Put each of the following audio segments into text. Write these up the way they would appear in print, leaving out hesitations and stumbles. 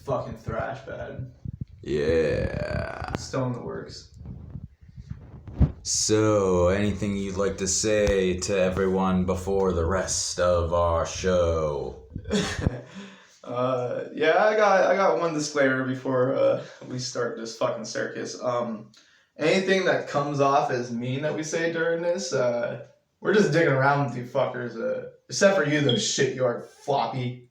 fucking thrash bad. Yeah. Still in the works. So, anything you'd like to say to everyone before the rest of our show? Yeah, I got one disclaimer before we start this fucking circus. Anything that comes off as mean that we say during this, we're just digging around with you fuckers. Except for you, those shit yard floppy.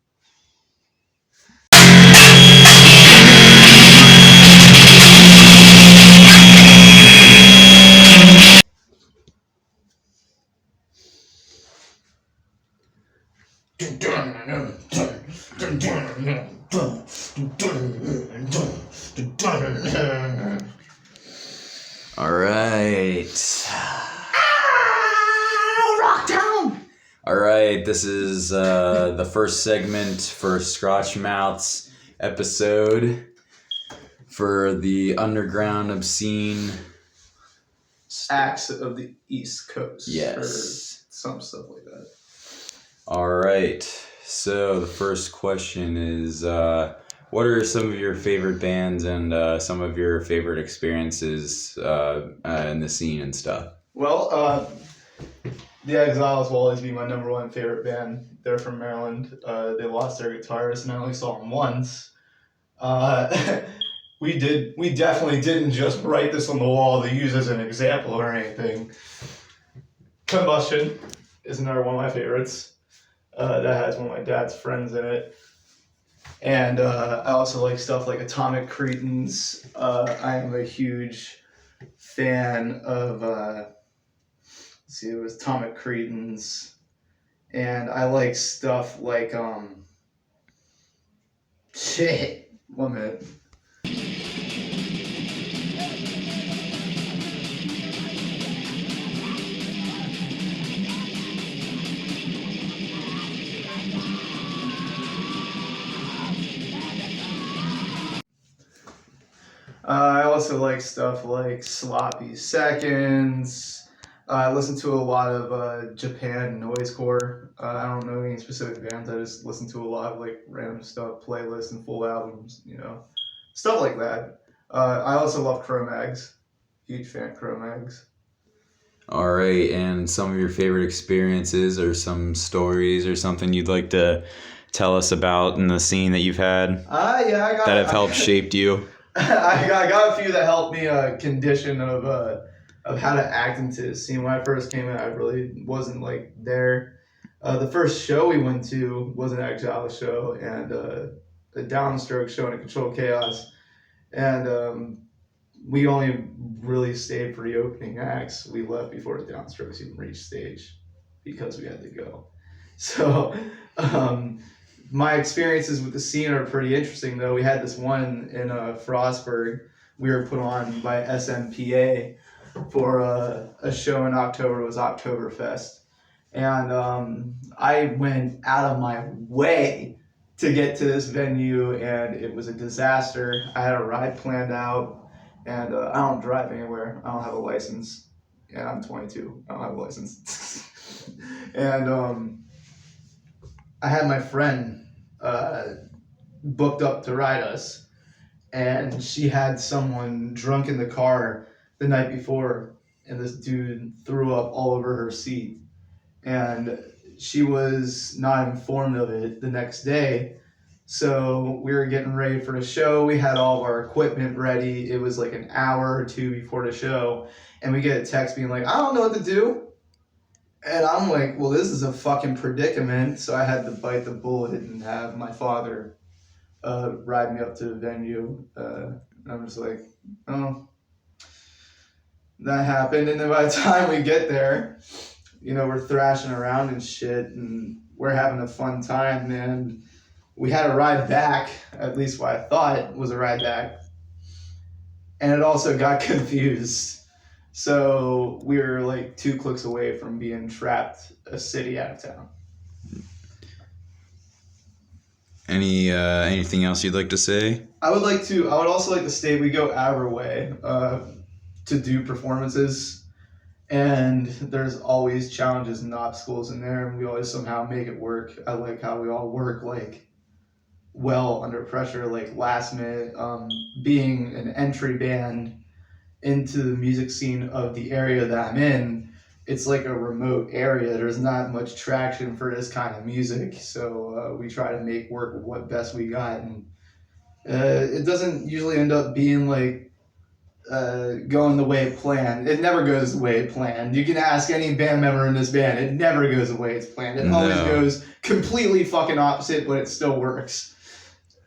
All right. Rocktown! All right, this is the first segment for SKROTCHMOUTH's episode for the underground obscene Acts of the East Coast. Yes. Or some stuff like that. All right, so the first question is, what are some of your favorite bands and some of your favorite experiences in the scene and stuff? Well, The Exiles will always be my number one favorite band. They're from Maryland. They lost their guitarist, and I only saw them once. We definitely didn't just write this on the wall to use as an example or anything. Combustion is another one of my favorites. That has one of my dad's friends in it. And I also like stuff like Atomic Cretins. I am a huge fan of, it was Atomic Cretins. And I like stuff like, 1 minute. I also like stuff like Sloppy Seconds. I listen to a lot of Japan noisecore. I don't know any specific bands. I just listen to a lot of like random stuff, playlists and full albums, stuff like that. I also love Cro-Mags. Huge fan of Cro-Mags. All right, and some of your favorite experiences or some stories or something you'd like to tell us about in the scene that you've had that have helped shaped you? I got a few that helped me condition of how to act into the scene. When I first came in, I really wasn't like there. The first show we went to was an Exile show and a Downstroke show and a Controlled Chaos. And we only really stayed for the opening acts. We left before the Downstrokes even reached stage because we had to go. So my experiences with the scene are pretty interesting, though. We had this one in Frostburg. We were put on by SMPA for a show in October. It was Oktoberfest. And I went out of my way to get to this venue, and it was a disaster. I had a ride planned out, and I don't drive anywhere. I don't have a license. And I'm 22. I don't have a license. And I had my friend booked up to ride us, and she had someone drunk in the car the night before, and this dude threw up all over her seat, and she was not informed of it the next day. So we were getting ready for the show. We had all of our equipment ready. It was like an hour or two before the show, and we get a text being like, I don't know what to do. And I'm like, well, this is a fucking predicament. So I had to bite the bullet and have my father ride me up to the venue. I'm just like, oh, that happened. And then by the time we get there, we're thrashing around and shit, and we're having a fun time. And we had a ride back, at least what I thought was a ride back. And it also got confused. So we were like 2 clicks away from being trapped a city out of town. Anything else you'd like to say? I would also like to state we go out of our way to do performances, and there's always challenges and obstacles in there, and we always somehow make it work. I like how we all work like well under pressure, like last minute. Being an entry band into the music scene of the area that I'm in, it's like a remote area. There's not much traction for this kind of music, so we try to make work with what best we got, and it doesn't usually end up being like going the way planned. It never goes the way planned. You can ask any band member in this band, it never goes the way it's planned. It always goes completely fucking opposite, but it still works.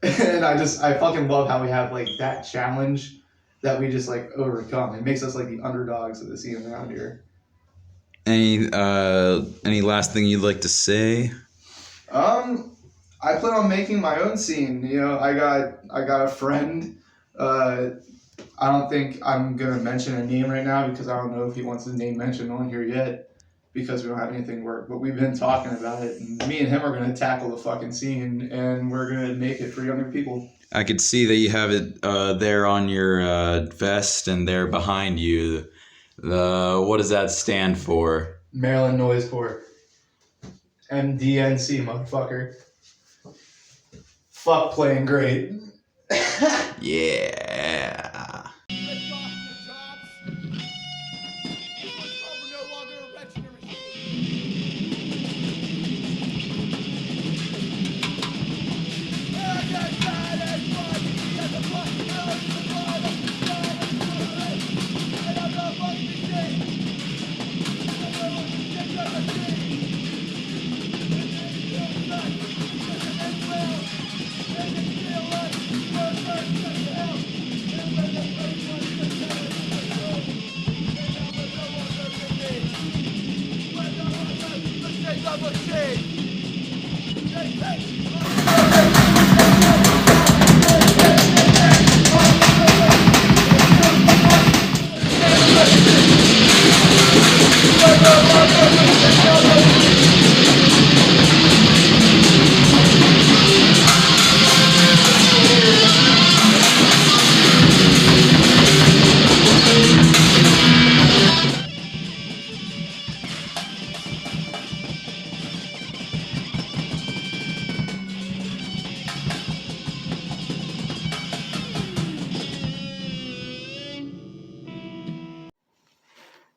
And I fucking love how we have like that challenge that we just like overcome. It makes us like the underdogs of the scene around here. Any last thing you'd like to say? I plan on making my own scene. You know, I got a friend. I don't think I'm gonna mention a name right now because I don't know if he wants his name mentioned on here yet because we don't have anything to work. But we've been talking about it, and me and him are gonna tackle the fucking scene, and we're gonna make it for younger people. I could see that you have it there on your vest and there behind you. What does that stand for? Maryland Noise Corps. MDNC, motherfucker. Fuck playing great. Yeah.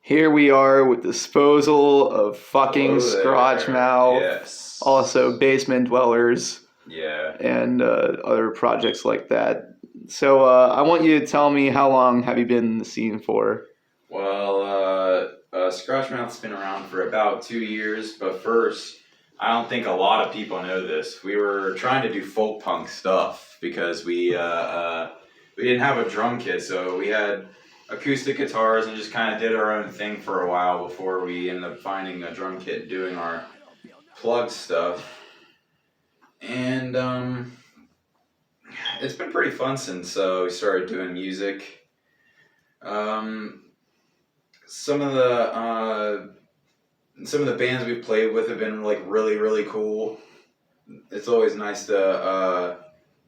Here we are with Disposal of fucking Scrotchmouth, yes. Also Basement Dwellers, yeah, and other projects like that. So I want you to tell me, how long have you been in the scene for? Well, Scrotchmouth's been around for about 2 years, but first, I don't think a lot of people know this. We were trying to do folk punk stuff because we didn't have a drum kit, so we had acoustic guitars and just kind of did our own thing for a while before we ended up finding a drum kit and doing our plug stuff. And it's been pretty fun since we started doing music. Some of the bands we've played with have been like really, really cool. It's always nice to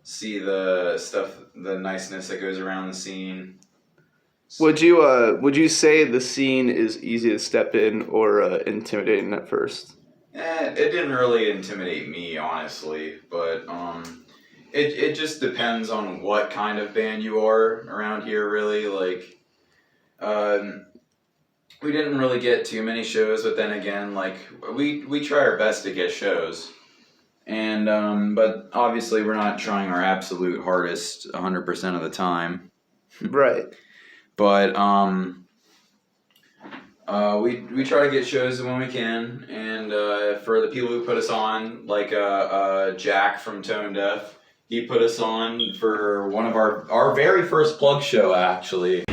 see the stuff, the niceness that goes around the scene. Would you say the scene is easy to step in or intimidating at first? It didn't really intimidate me, honestly, but it just depends on what kind of band you are around here, really. Like, we didn't really get too many shows, but then again, like, we try our best to get shows. And, but obviously we're not trying our absolute hardest 100% of the time. Right. But we try to get shows when we can, and for the people who put us on, like Jack from Tone Deaf, he put us on for one of our very first plug show, actually.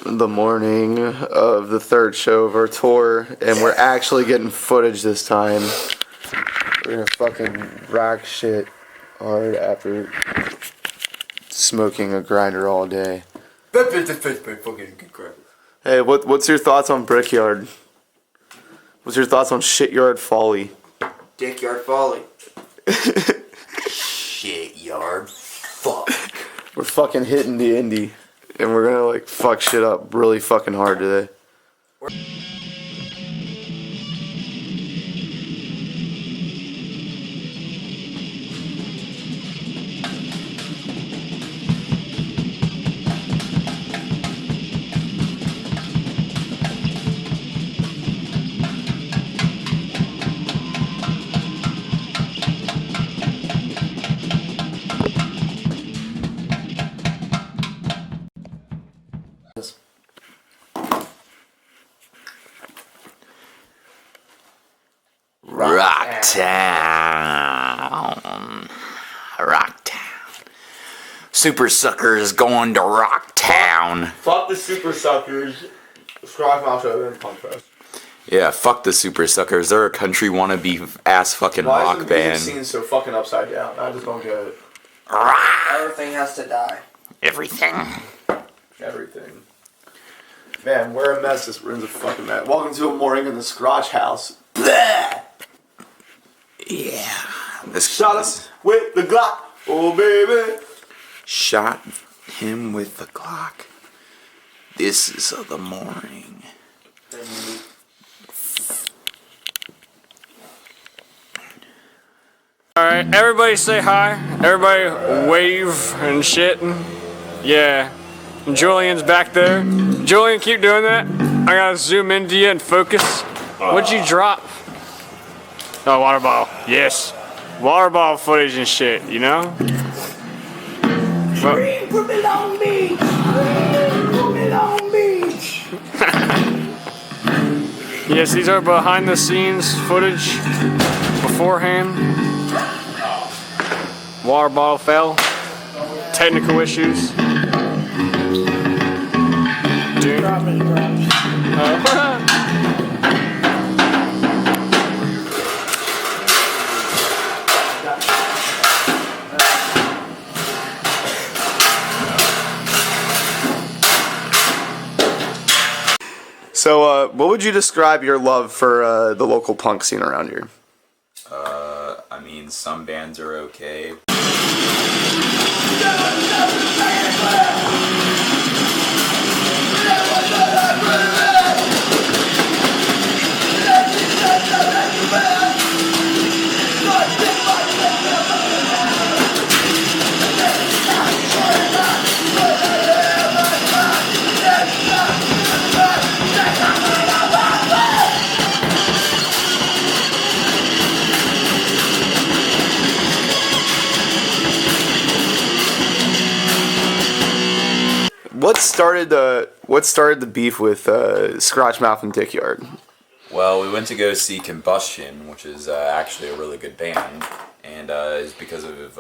the morning of the third show of our tour, and we're actually getting footage this time. We're gonna fucking rock shit hard after smoking a grinder all day. Hey, what's your thoughts on Brickyard? What's your thoughts on Shityard Folly? Dickyard Folly. Shityard fuck. We're fucking hitting the indie, and we're gonna like fuck shit up really fucking hard today. Rocktown. Super Suckers going to Rocktown. Fuck the Super Suckers. SKROTCHMOUTH show and Punk Fest. Yeah, fuck the Super Suckers. They're a country wannabe ass fucking rock Why is the band. music scene so fucking upside down? I just don't get it. Everything has to die. Everything. Everything. Man, we're a mess. This room's a fucking mess. Welcome to a morning in the Scrotch House. Blah! Yeah. Shot us with the Glock. Oh, baby. Shot him with the Glock. This is the morning. Alright, everybody say hi. Everybody wave and shit. Yeah. And Julian's back there. Julian, keep doing that. I gotta zoom into you and focus. What'd you drop? Oh, water bottle. Yes. Water bottle footage and shit, you know? Scream for me, Long Beach! Scream for me, Long Beach! Yes, these are behind the scenes footage beforehand. Water bottle fell. Technical issues. Dude. So, what would you describe your love for the local punk scene around here? I mean, some bands are okay. What started the beef with SKROTCHMOUTH and Dickyard? Well, we went to go see Combustion, which is actually a really good band, and it's because of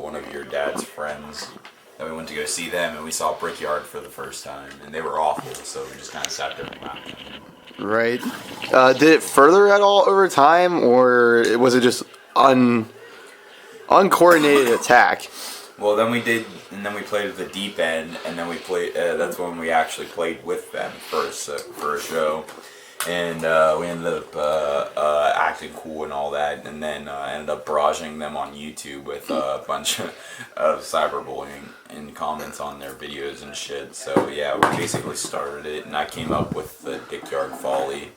one of your dad's friends that we went to go see them, and we saw Brickyard for the first time, and they were awful, so we just kind of sat there and laughed at them. Right. Did it further at all over time, or was it just uncoordinated attack? Well, then we played at the Deep End, and then we played. That's when we actually played with them for a show, and we ended up acting cool and all that, and then ended up barraging them on YouTube with a bunch of cyberbullying and comments on their videos and shit. So yeah, we basically started it, and I came up with the Dickyard Folly.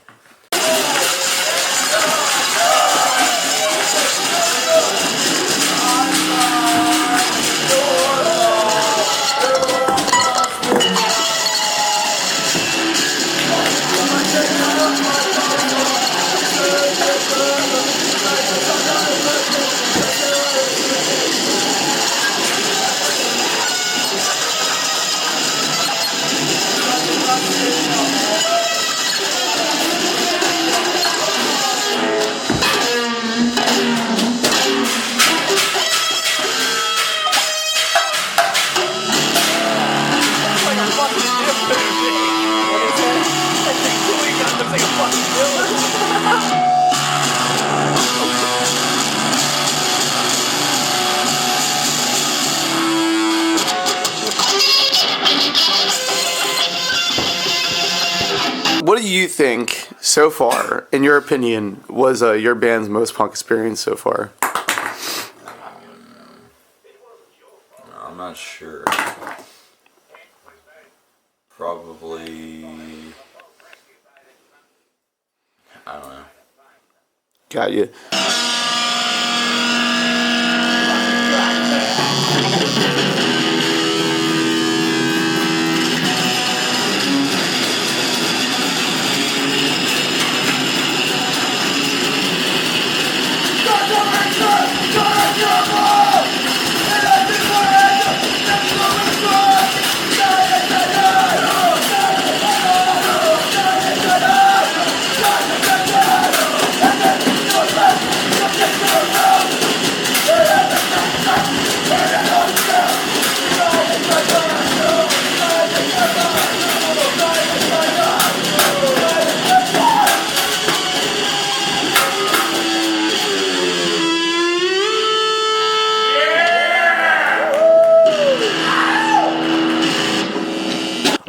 What do you think, so far, in your opinion, was your band's most punk experience so far? I'm not sure. Probably. I don't know. Got you.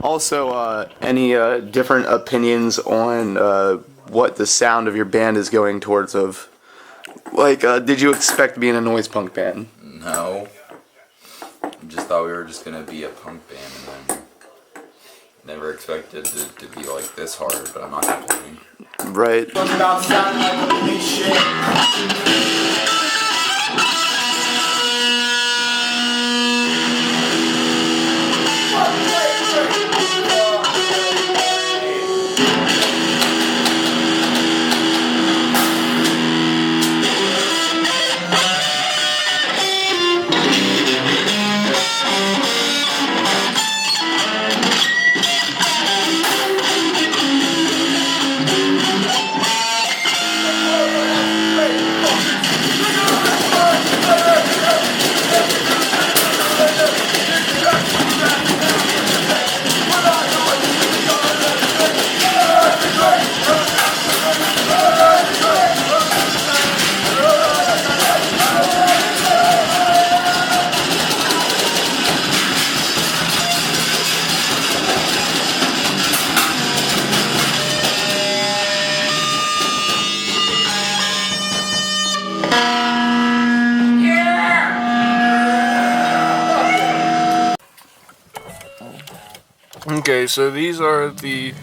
Also, any different opinions on what the sound of your band is going towards of? Like, did you expect being a noise punk band? No. I just thought we were just gonna be a punk band, and then never expected it to be like this hard, but I'm not complaining. Right. About sounding like police shit. Okay, so these are the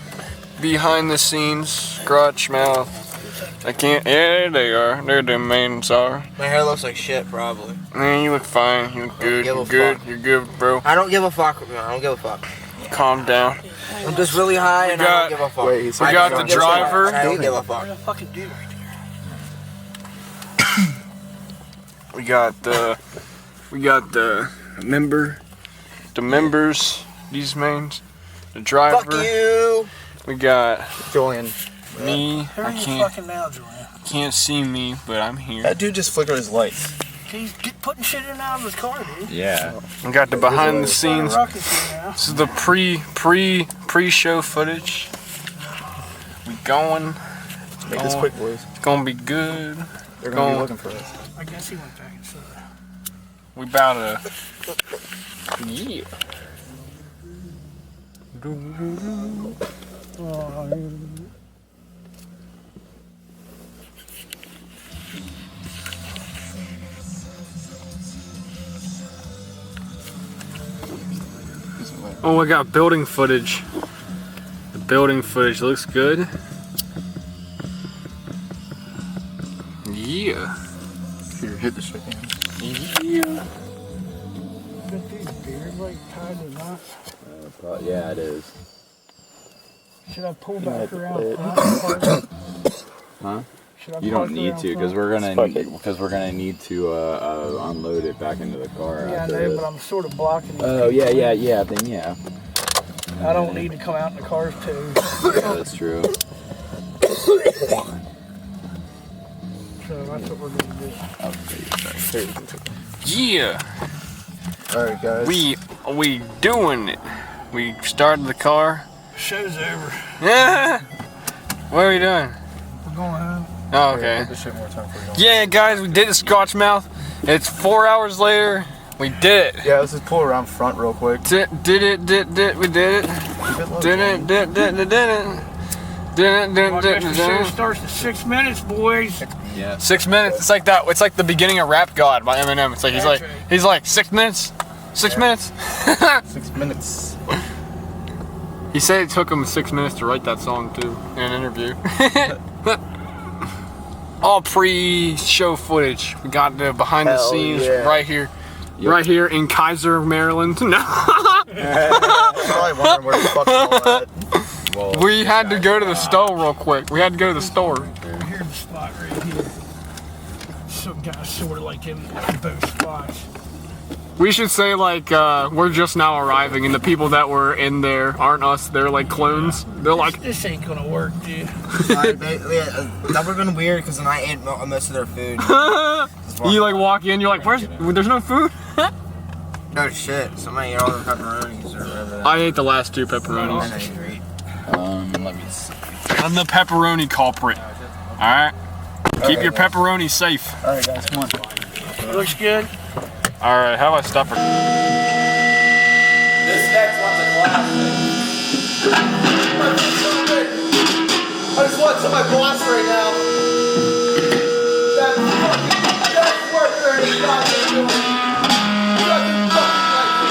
behind the scenes SKROTCHMOUTH. I can't. Yeah, they are. They're the mains are. My hair looks like shit, probably. Man, you look fine. You look good. give a You're good. fuck. You're good, bro. I don't give a fuck. No, I don't give a fuck. Calm down. I'm just really high and I don't give a fuck. Wait, he's We got the driver. I don't give a fuck. We got the members. These mains. The driver. Fuck you! We got Julian. me. Who are I you can't fucking now, Julian? see me, but I'm here. That dude just flickered his lights. He's putting shit in and out of his car, dude. Yeah. We got the behind the scenes. Rockets here now. This is the pre-show footage. We going. Make this quick, boys. It's gonna be good. They're gonna be looking for us. I guess he went back inside. We about to. Yeah. Oh, I got building footage. The building footage looks good. Yeah. Here, hit the shit. Yeah. But dude's beard like tied to knot. Yeah, it is. Should I pull back around front? Huh? Should I You park don't need around to, because front? we're gonna need to unload it back into the car. Yeah, I after know, this. but I'm sort of blocking it. Oh yeah. Then yeah. I don't need to come out in the cars too. Yeah, that's true. So that's what we're gonna do. Yeah. Alright, guys. We doing it. We started the car. Show's over. Yeah. What are we doing? We're going home. Oh, okay. This shit more time for you. Yeah, guys, we did the Scotchmouth. It's 4 hours later. We did it. Yeah, let's just pull around front real quick. We did it. Did it. Show starts in 6 minutes, boys. Yeah. 6 minutes. It's like that. It's like the beginning of Rap God by Eminem. It's like he's like 6 minutes. 6 minutes. 6 minutes. He said it took him 6 minutes to write that song too in an interview. All pre-show footage. We got the behind the scenes right here. Yep. Right here in Kaiser, Maryland. No. Probably wondering where the fuck we're all at. Well, We had to go to the store real quick. We had to go to the store. Here's the spot right here. Some guys sort of like in both spots. We should say like we're just now arriving, and the people that were in there aren't us. They're like clones. They're like, This ain't gonna work, dude. That would've been weird because then I ate most of their food. you like walk in, you're like, there's no food. No shit. Somebody ate all the pepperonis or whatever. I ate the last 2 pepperonis. I know you ate. let me see. I'm the pepperoni culprit. All right. Keep your pepperoni safe. Alright, guys, come on. Looks good. All right. How do I stop her? This next one's a classic. I just want some of my boss right now. That fucking best worker in the goddamn doing. Fucking fucking like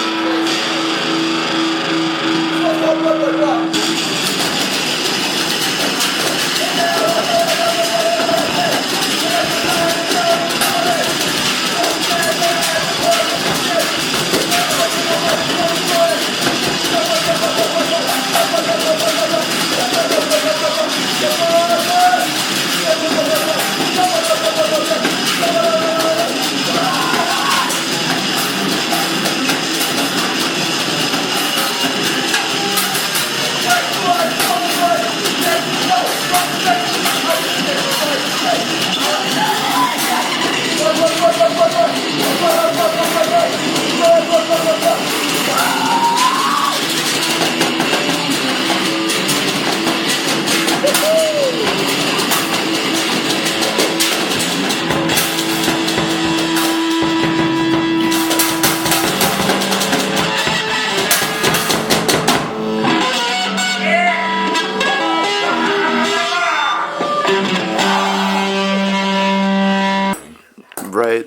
Right.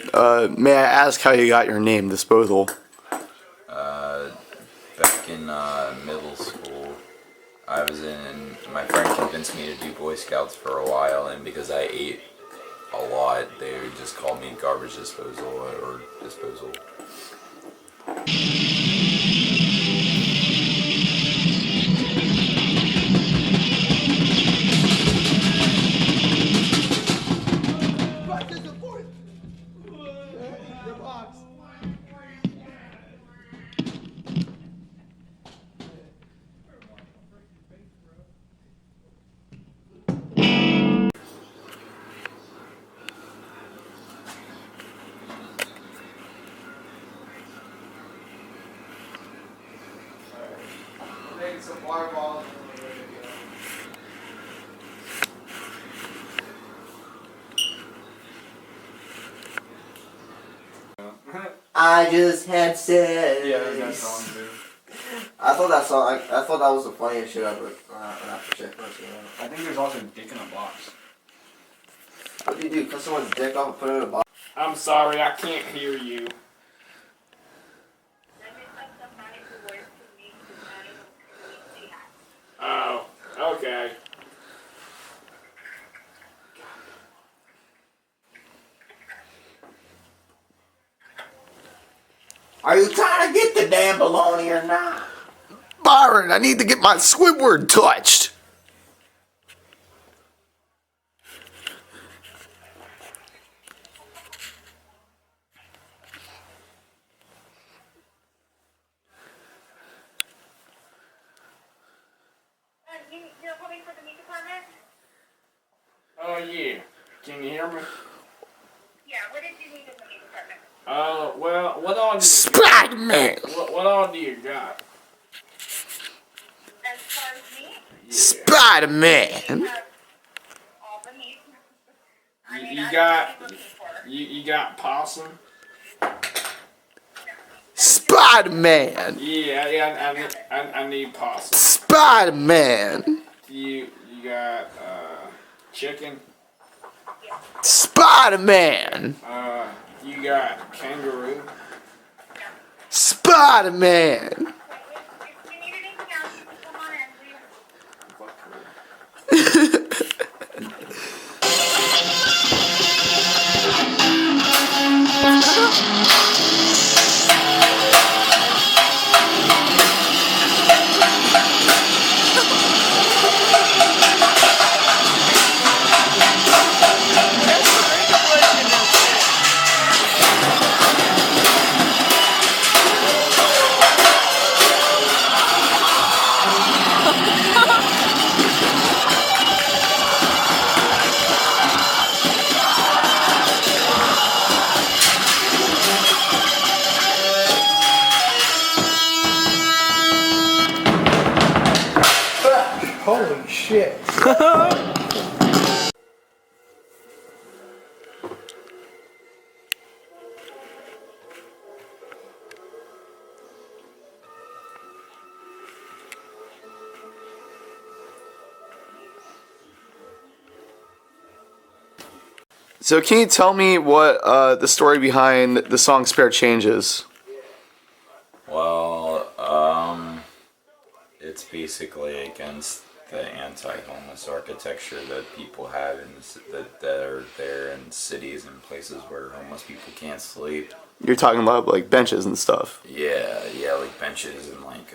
May I ask how you got your name, Disposal? Back in middle school, my friend convinced me to do Boy Scouts for a while, and because I ate a lot, they would just call me Garbage Disposal or Disposal. some water bottles. I just had sex. Yeah, there's that song too. I thought that was the funniest shit ever. I think there's also Dick in a Box. What do you do? Cut someone's dick off and put it in a box? I'm sorry, I can't hear you. Oh, okay. Are you trying to get the damn baloney or not? Byron, I need to get my Squidward touched. You're coming for the meat department? Oh yeah. Can you hear me? Yeah, what did you need in the meat department? Well, what all do you Spider-Man. what all do you got? As far as meat? Spider-Man. We have You got possum. Spider-Man. Yeah. I need possum. Spider-Man. You got chicken. Spider-Man. You got kangaroo. Spider-Man. If you need anything else, you can come on in. Holy shit. So can you tell me what the story behind the song Spare Change is? Well, it's basically against the anti-homeless architecture that people have that are there in cities and places where homeless people can't sleep. You're talking about like benches and stuff. Yeah, like benches and like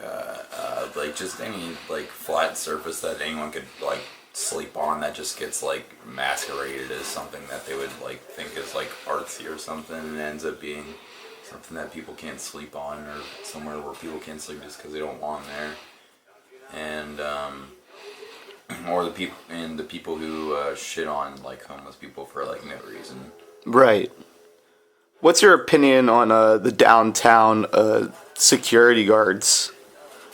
just any like flat surface that anyone could like sleep on that just gets like masqueraded as something that they would like think is like artsy or something, and it ends up being something that people can't sleep on, or somewhere where people can't sleep just because they don't want them there. And or the people who shit on like homeless people for like no reason. Right. What's your opinion on the downtown security guards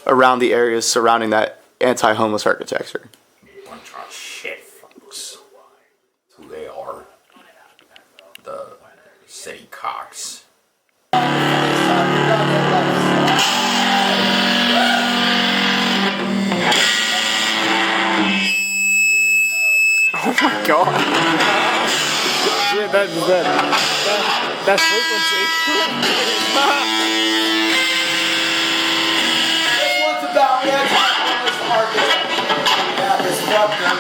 around the areas surrounding that anti-homeless architecture? Bunch of shit fucks. That's who they are. The city cocks. Oh my god. Yeah, that's frequency. This one's about the anti-homeless architecture. Yeah, this fuck them.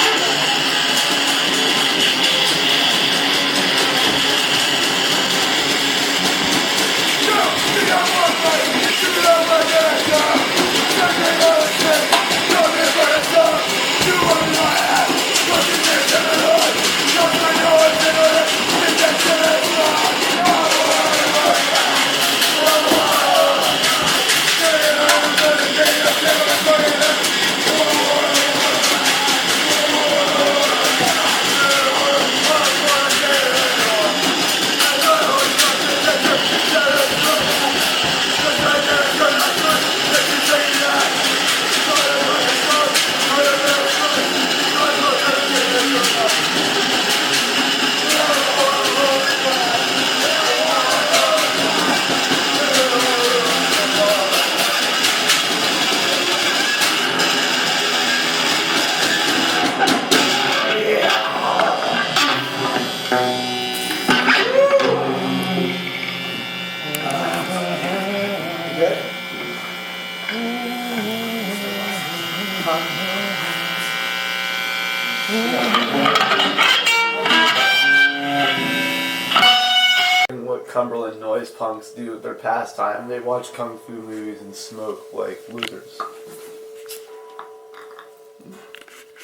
What Cumberland noise punks do with their pastime, they watch kung fu movies and smoke like losers.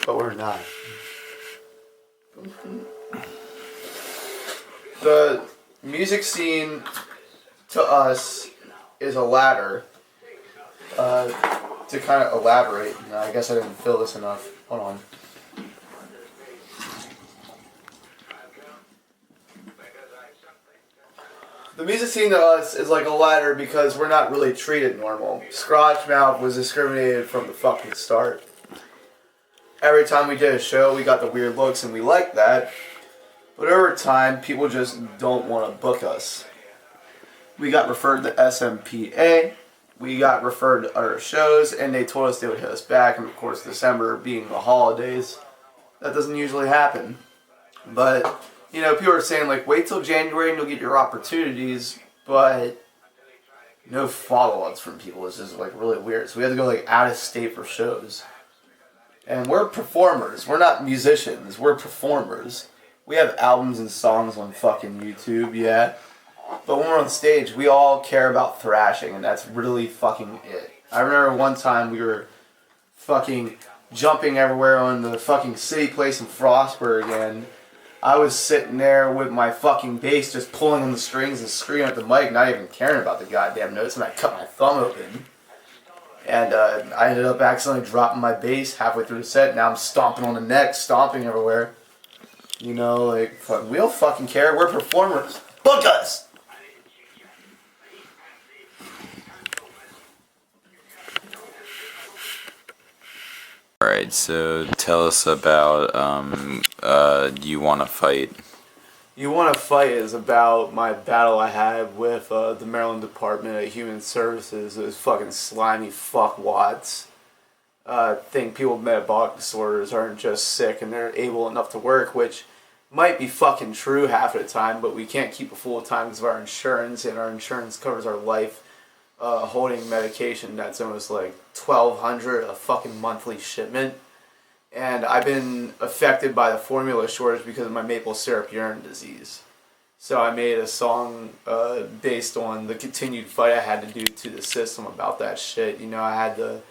But we're not. The music scene to us is a ladder. To kind of elaborate, I guess I didn't fill this enough. Hold on. The music scene to us is like a ladder because we're not really treated normal. Scrotchmouth was discriminated from the fucking start. Every time we did a show, we got the weird looks, and we liked that. But over time, people just don't want to book us. We got referred to SMPA. We got referred to other shows, and they told us they would hit us back. And of course, December being the holidays, that doesn't usually happen. But, you know, people are saying, like, wait till January and you'll get your opportunities. But no follow-ups from people. It's just, like, really weird. So we had to go, like, out of state for shows. And we're performers. We're not musicians. We're performers. We have albums and songs on fucking YouTube, yeah. But when we're on stage, we all care about thrashing, and that's really fucking it. I remember one time we were fucking jumping everywhere on the fucking city place in Frostburg, and I was sitting there with my fucking bass just pulling on the strings and screaming at the mic, not even caring about the goddamn notes, and I cut my thumb open. And I ended up accidentally dropping my bass halfway through the set. Now I'm stomping on the neck, stomping everywhere. You know, like, fuck, we don't fucking care. We're performers. Book us! Alright, so tell us about You Wanna Fight. You Wanna Fight is about my battle I had with the Maryland Department of Human Services. Those fucking slimy fuckwads. Think people with metabolic disorders aren't just sick and they're able enough to work, which might be fucking true half of the time, but we can't keep it full time because of our insurance, and our insurance covers our life holding medication that's almost like $1,200 a fucking monthly shipment. And I've been affected by the formula shortage because of my maple syrup urine disease. So I made a song based on the continued fight I had to do to the system about that shit. You know, I had to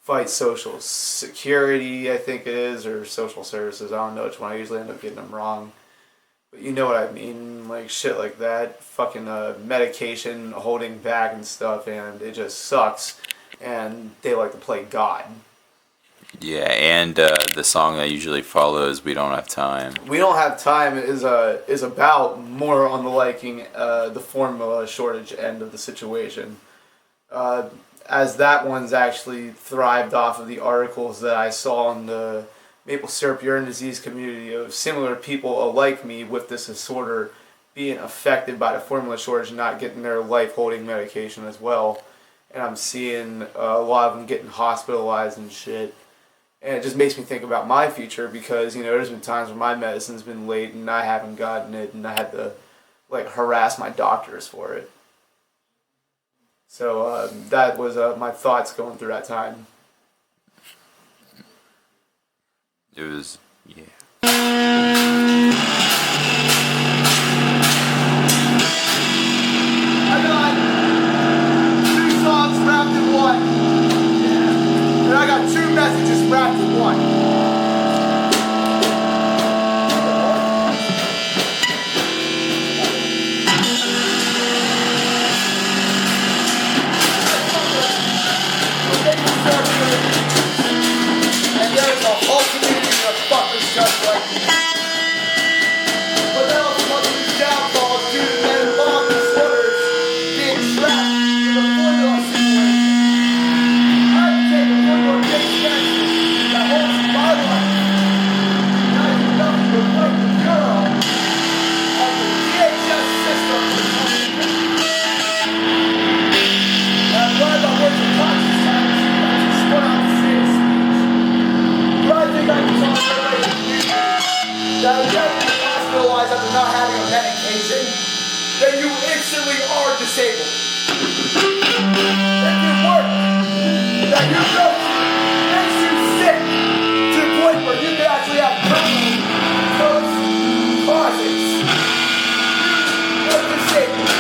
fight Social Security, I think it is, or Social Services. I don't know which one. I usually end up getting them wrong. But you know what I mean, like shit like that. Fucking medication holding back and stuff, and it just sucks. And they like to play God. Yeah, and the song that usually follows, We Don't Have Time. We Don't Have Time is about more on the liking the formula shortage end of the situation. As that one's actually thrived off of the articles that I saw in the maple syrup urine disease community of similar people like me with this disorder being affected by the formula shortage and not getting their life-holding medication as well. And I'm seeing a lot of them getting hospitalized and shit. And it just makes me think about my future because, you know, there's been times when my medicine's been late and I haven't gotten it and I had to, like, harass my doctors for it. So that was my thoughts going through that time. It was, yeah. I got 2 songs wrapped in one. And I got 2 messages wrapped in one. And there's a whole community of fuckers just like me. But they also want to be downfalls due to metabolic disorders being trapped in the formula situation. I take a formula extension that holds my life. And I do nothing but break the bureau of the DHS system. And I'm glad about words of conscience times. I just went out to say a speech. But I think I can tell everybody in the community that if you have to be hospitalized after not having a medication, then you instantly are disabled. If your work that you go to makes you sick to the point where you can actually have permanent causes, you are disabled.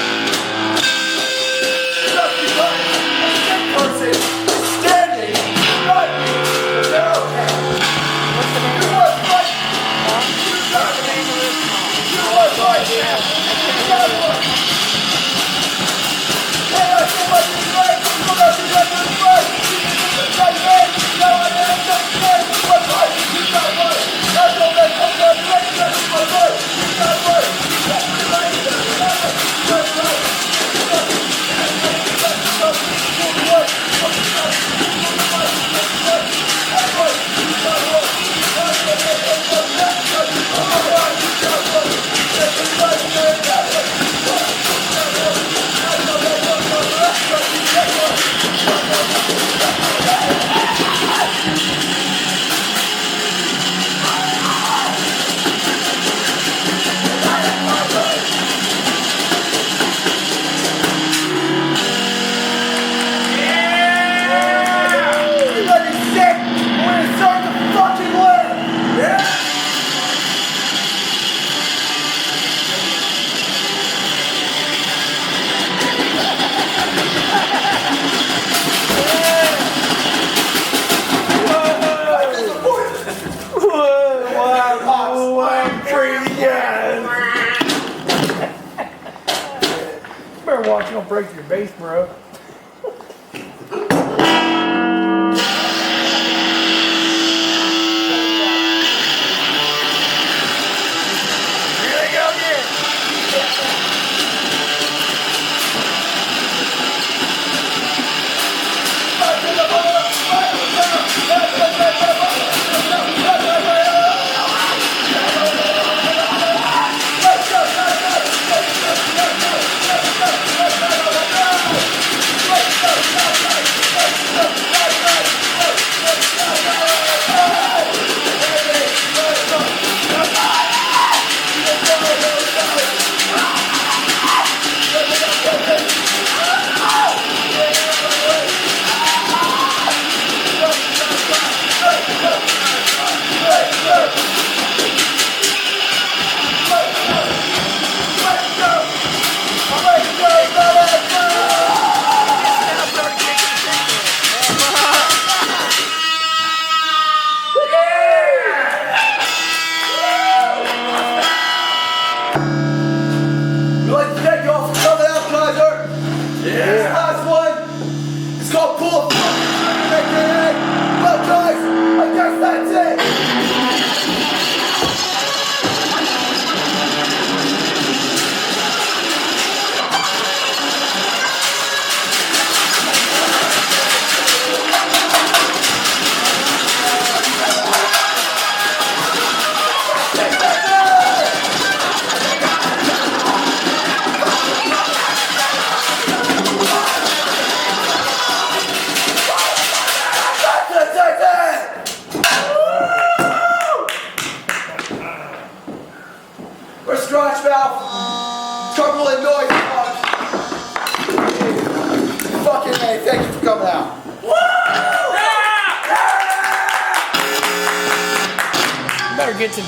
Just because a sick person is standing beside me, they're okay. You want fight? You got me. You want fight? You got one. Hey, I feel like it's right. You got to get this right. gonna break your bass, bro. We'd like to thank you all for coming out, Kaiser. This last one is called Pull Up. Well, guys, I guess that's it. We're Trashpunk. Trouble and noise. Fucking A, thank you for coming out. Better get some.